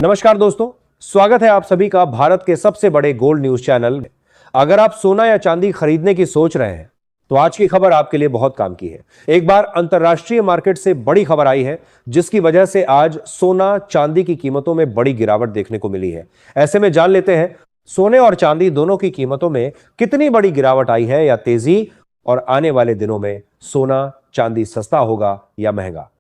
नमस्कार दोस्तों, स्वागत है आप सभी का भारत के सबसे बड़े गोल्ड न्यूज चैनल में। अगर आप सोना या चांदी खरीदने की सोच रहे हैं तो आज की खबर आपके लिए बहुत काम की है। एक बार अंतरराष्ट्रीय मार्केट से बड़ी खबर आई है जिसकी वजह से आज सोना चांदी की कीमतों में बड़ी गिरावट देखने को मिली है। ऐसे में जान लेते हैं सोने और चांदी दोनों की कीमतों में कितनी बड़ी गिरावट आई है या तेजी, और आने वाले दिनों में सोना चांदी सस्ता होगा या महंगा।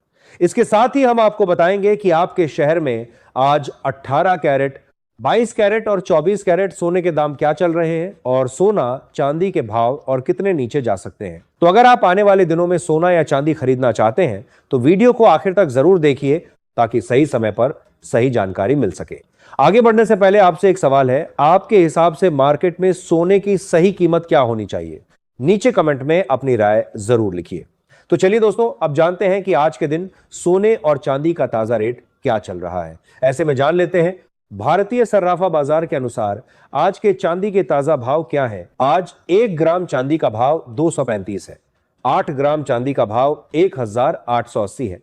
इसके साथ ही हम आपको बताएंगे कि आपके शहर में आज 18 कैरेट, 22 कैरेट और 24 कैरेट सोने के दाम क्या चल रहे हैं और सोना चांदी के भाव और कितने नीचे जा सकते हैं। तो अगर आप आने वाले दिनों में सोना या चांदी खरीदना चाहते हैं तो वीडियो को आखिर तक जरूर देखिए ताकि सही समय पर सही जानकारी मिल सके। आगे बढ़ने से पहले आपसे एक सवाल है, आपके हिसाब से मार्केट में सोने की सही कीमत क्या होनी चाहिए? नीचे कमेंट में अपनी राय जरूर लिखिए। तो चलिए दोस्तों, अब जानते हैं कि आज के दिन सोने और चांदी का ताजा रेट क्या चल रहा है। ऐसे में जान लेते हैं भारतीय सर्राफा बाजार के अनुसार आज के चांदी के ताजा भाव क्या है। आज 1 ग्राम चांदी का भाव 235 है, 8 ग्राम चांदी का भाव 1880 है,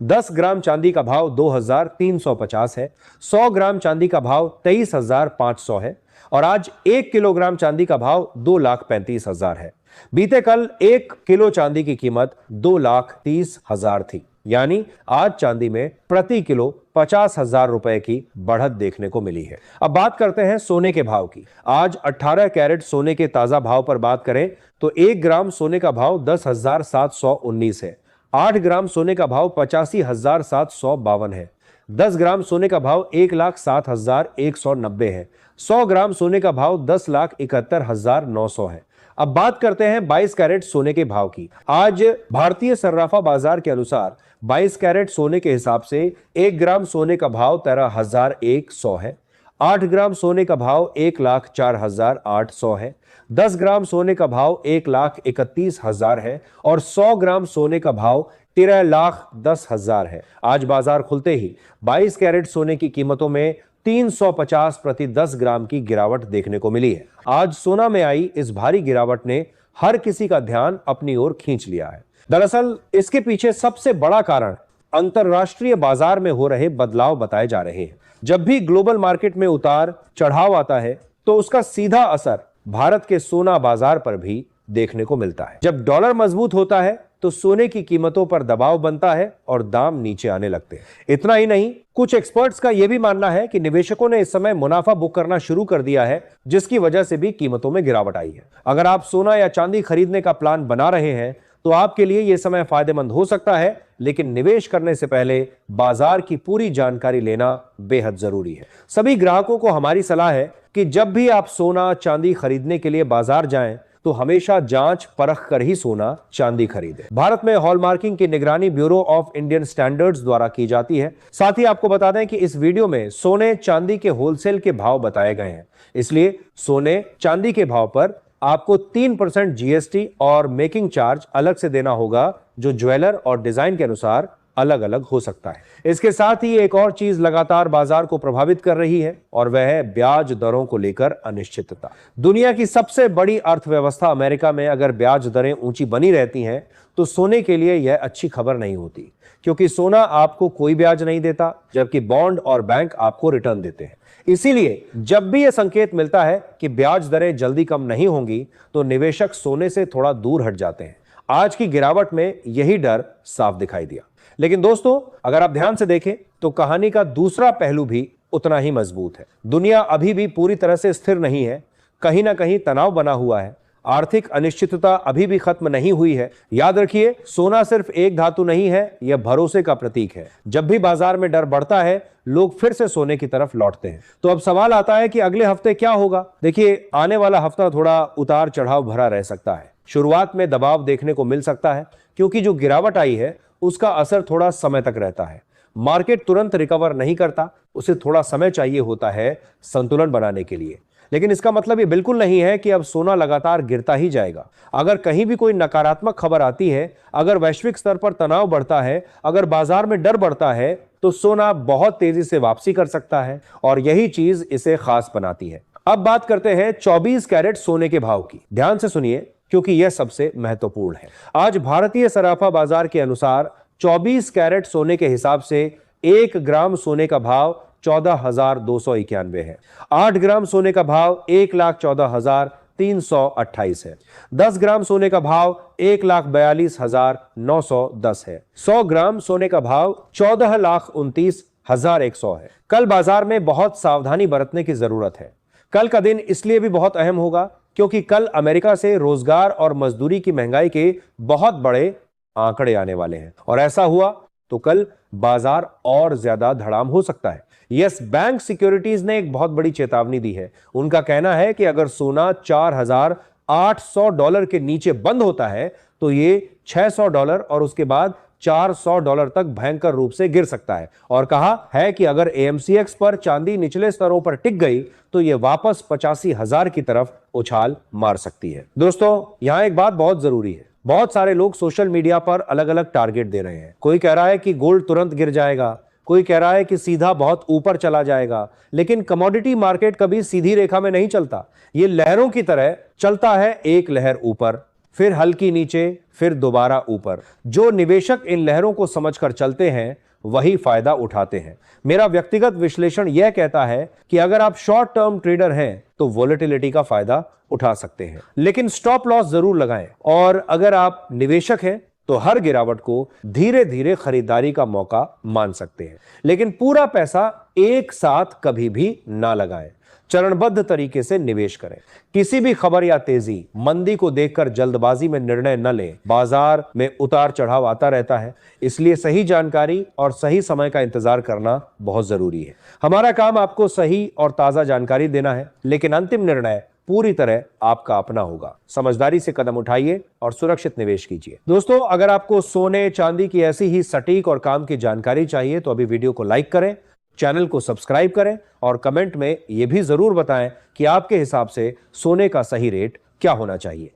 10 ग्राम चांदी का भाव 2350 है, 100 ग्राम चांदी का भाव 23500 है और आज 1 किलोग्राम चांदी का भाव 2,35,000 है। बीते कल 1 किलो चांदी की कीमत 2,30,000 थी, यानी आज चांदी में प्रति किलो 50,000 रुपए की बढ़त देखने को मिली है। अब बात करते हैं सोने के भाव की। आज 18 कैरेट सोने के ताजा भाव पर बात करें तो 1 ग्राम सोने का भाव 10,719 है, 8 ग्राम सोने का भाव 85,752 है, 10 ग्राम सोने का भाव 1,07,190 है, 100 ग्राम सोने का भाव 10,71,900 है। अब बात करते हैं 22 कैरेट सोने के भाव की। आज भारतीय सर्राफा बाजार के अनुसार 22 कैरेट सोने के हिसाब से 1 ग्राम सोने का भाव 13,100 है, 8 ग्राम सोने का भाव 1,04,800 है, 10 ग्राम सोने का भाव 1,31,000 है और 100 ग्राम सोने का भाव 13,10,000 है। आज बाजार खुलते ही 22 कैरेट सोने की कीमतों में 350 प्रति 10 ग्राम की गिरावट देखने को मिली है। आज सोना में आई इस भारी गिरावट ने हर किसी का ध्यान अपनी ओर खींच लिया है। दरअसल इसके पीछे सबसे बड़ा कारण अंतरराष्ट्रीय बाजार में हो रहे बदलाव बताए जा रहे हैं। जब भी ग्लोबल मार्केट में उतार चढ़ाव आता है तो उसका सीधा असर भारत के सोना बाजार पर भी देखने को मिलता है। जब डॉलर मजबूत होता है तो सोने की कीमतों पर दबाव बनता है और दाम नीचे आने लगते हैं। इतना ही नहीं, कुछ एक्सपर्ट्स का यह भी मानना है कि निवेशकों ने इस समय मुनाफा बुक करना शुरू कर दिया है, जिसकी वजह से भी कीमतों में गिरावट आई है। अगर आप सोना या चांदी खरीदने का प्लान बना रहे हैं तो आपके लिए यह समय फायदेमंद हो सकता है, लेकिन निवेश करने से पहले बाजार की पूरी जानकारी लेना बेहद जरूरी है। सभी ग्राहकों को हमारी सलाह है कि जब भी आप सोना चांदी खरीदने के लिए बाजार जाएं तो हमेशा जांच परख कर ही सोना चांदी खरीदें। भारत में हॉलमार्किंग की निगरानी ब्यूरो ऑफ इंडियन स्टैंडर्ड्स द्वारा की जाती है। साथ ही आपको बता दें कि इस वीडियो में सोने चांदी के होलसेल के भाव बताए गए हैं, इसलिए सोने चांदी के भाव पर आपको 3% जीएसटी और मेकिंग चार्ज अलग से देना होगा, जो ज्वेलर और डिजाइन के अनुसार अलग अलग हो सकता है। इसके साथ ही एक और चीज लगातार बाजार को प्रभावित कर रही है और वह है ब्याज दरों को लेकर अनिश्चितता। दुनिया की सबसे बड़ी अर्थव्यवस्था अमेरिका में अगर ब्याज दरें ऊंची बनी रहती हैं तो सोने के लिए यह अच्छी खबर नहीं होती, क्योंकि सोना आपको कोई ब्याज नहीं देता जबकि बॉन्ड और बैंक आपको रिटर्न देते हैं। इसीलिए जब भी यह संकेत मिलता है कि ब्याज दरें जल्दी कम नहीं होंगी तो निवेशक सोने से थोड़ा दूर हट जाते हैं। आज की गिरावट में यही डर साफ दिखाई दिया। लेकिन दोस्तों, अगर आप ध्यान से देखें तो कहानी का दूसरा पहलू भी उतना ही मजबूत है। दुनिया अभी भी पूरी तरह से स्थिर नहीं है, कहीं ना कहीं तनाव बना हुआ है, आर्थिक अनिश्चितता अभी भी खत्म नहीं हुई है। याद रखिए, सोना सिर्फ एक धातु नहीं है, यह भरोसे का प्रतीक है। जब भी बाजार में डर बढ़ता है, लोग फिर से सोने की तरफ लौटते हैं। तो अब सवाल आता है कि अगले हफ्ते क्या होगा। देखिए, आने वाला हफ्ता थोड़ा उतार चढ़ाव भरा रह सकता है। शुरुआत में दबाव देखने को मिल सकता है, क्योंकि जो गिरावट आई है उसका असर थोड़ा समय तक रहता है। मार्केट तुरंत रिकवर नहीं करता, उसे थोड़ा समय चाहिए होता है संतुलन बनाने के लिए। लेकिन इसका मतलब ये बिल्कुल नहीं है कि अब सोना लगातार गिरता ही जाएगा। अगर कहीं भी कोई नकारात्मक खबर आती है, अगर वैश्विक स्तर पर तनाव बढ़ता है, अगर बाजार में डर बढ़ता है, तो सोना बहुत तेजी से वापसी कर सकता है और यही चीज इसे खास बनाती है। अब बात करते हैं 24 कैरेट सोने के भाव की। ध्यान से सुनिए, क्योंकि यह सबसे महत्वपूर्ण है। आज भारतीय सराफा बाजार के अनुसार 24 कैरेट सोने के हिसाब से 1 ग्राम सोने का भाव 14,291 है। 8 ग्राम सोने का भाव 1,14,328 है। 10 ग्राम सोने का भाव 1,42,910 है। 100 ग्राम सोने का भाव 14,29,100 है। कल बाजार में बहुत सावधानी बरतने की जरूरत है। कल का दिन इसलिए भी बहुत अहम होगा क्योंकि कल अमेरिका से रोजगार और मजदूरी की महंगाई के बहुत बड़े आंकड़े आने वाले हैं और ऐसा हुआ तो कल बाजार और ज्यादा धड़ाम हो सकता है। यस बैंक सिक्योरिटीज ने एक बहुत बड़ी चेतावनी दी है। उनका कहना है कि अगर सोना $4,800 के नीचे बंद होता है तो ये $600 और उसके बाद $400 तक भयंकर रूप से गिर सकता है और कहा है कि अगर AMCX पर चांदी निचले स्तरों पर टिक गई तो यह वापस 85,000 की तरफ उछाल मार सकती है। दोस्तों, यहां एक बात बहुत जरूरी है। बहुत सारे लोग सोशल मीडिया पर अलग अलग टारगेट दे रहे हैं। कोई कह रहा है कि गोल्ड तुरंत गिर जाएगा, कोई कह रहा है कि सीधा बहुत ऊपर चला जाएगा, लेकिन कमोडिटी मार्केट कभी सीधी रेखा में नहीं चलता। ये लहरों की तरह चलता है, एक लहर ऊपर, फिर हल्की नीचे, फिर दोबारा ऊपर। जो निवेशक इन लहरों को समझकर चलते हैं वही फायदा उठाते हैं। मेरा व्यक्तिगत विश्लेषण यह कहता है कि अगर आप शॉर्ट टर्म ट्रेडर हैं तो वोलेटिलिटी का फायदा उठा सकते हैं, लेकिन स्टॉप लॉस जरूर लगाएं। और अगर आप निवेशक हैं तो हर गिरावट को धीरे धीरे खरीदारी का मौका मान सकते हैं, लेकिन पूरा पैसा एक साथ कभी भी ना लगाएं। चरणबद्ध तरीके से निवेश करें। किसी भी खबर या तेजी, मंदी को देखकर जल्दबाजी में निर्णय न लें। बाजार में उतार चढ़ाव आता रहता है, इसलिए सही जानकारी और सही समय का इंतजार करना बहुत जरूरी है। हमारा काम आपको सही और ताजा जानकारी देना है, लेकिन अंतिम निर्णय पूरी तरह आपका अपना होगा। समझदारी से कदम उठाइए और सुरक्षित निवेश कीजिए। दोस्तों, अगर आपको सोने चांदी की ऐसी ही सटीक और काम की जानकारी चाहिए तो अभी वीडियो को लाइक करें, चैनल को सब्सक्राइब करें और कमेंट में यह भी जरूर बताएं कि आपके हिसाब से सोने का सही रेट क्या होना चाहिए।